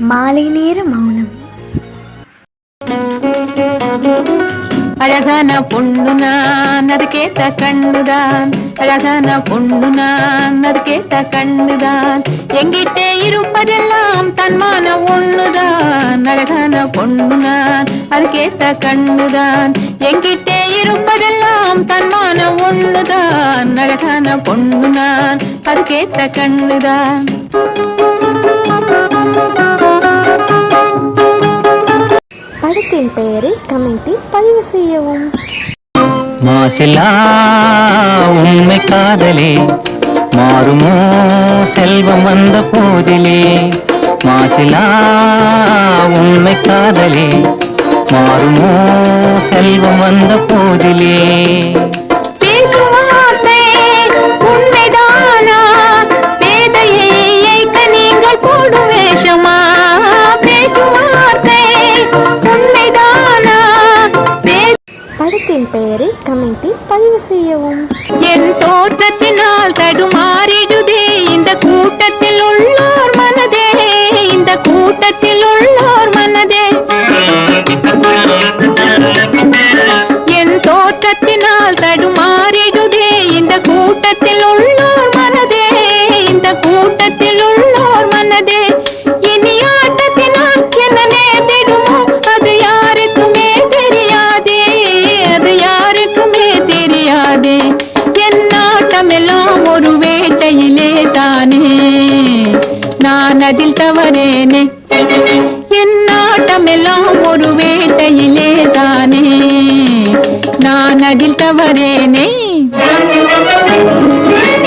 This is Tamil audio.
மாலை நேர மௌனம். அழகான பொண்ணு நான், அது கேட்ட கண்ணுதான். அழகான பொண்ணு நான், அது கேட்ட கண்ணுதான். எங்கிட்டே இருப்பதெல்லாம் தன்மான ஒண்ணுதான். அழகான பொண்ணு நான், அது கேட்ட கண்ணுதான். எங்கிட்டே இருப்பதெல்லாம் தன்மான ஒண்ணுதான். அழகான பொண்ணு நான், அது கேட்ட கண்ணுதான். படத்தின் பெயரை கமெண்டில் பதிவு செய்யவும். மாசிலா உண்மை காதலே மாறுமோ செல்வம் வந்த போதிலே. மாசிலா உண்மை காதலே மாறுமோ செல்வம் வந்த போதிலே. உண்மைதானா பேதையை ஏய்க்க நீங்கள் போடும் வேஷமா? பேசுவார்த்தை உண்மைதானா? படத்தின் பெயரை கமெண்டில் பதிவு செய்யவும். என் தோற்றத்தினால் தடுமாறிடுதே இந்த கூட்டத்தில் உள்ளோர் மனதே. இந்த கூட்டத்தில் உள்ளோர் மனதே. என் தோற்றத்தினால் தடுமாறிடுதே இந்த கூட்டத்தில் உள்ளோர் மனதே. இந்த கூட்டத்தில் உள்ளோர் மனதே. இனி ஆட்டத்தினால் என்ன நேர்ந்திடுமோ அது யாருக்குமே தெரியாதே. அது யாருக்குமே தெரியாதே. என் நாட்டமெல்லாம் ஒரு வேட்டையிலே தானே, நான் அதில் தவறேனே. என் நாட்டமெல்லாம் ஒரு வேட்டையிலே தானே, நான் அதில் தவறேனே.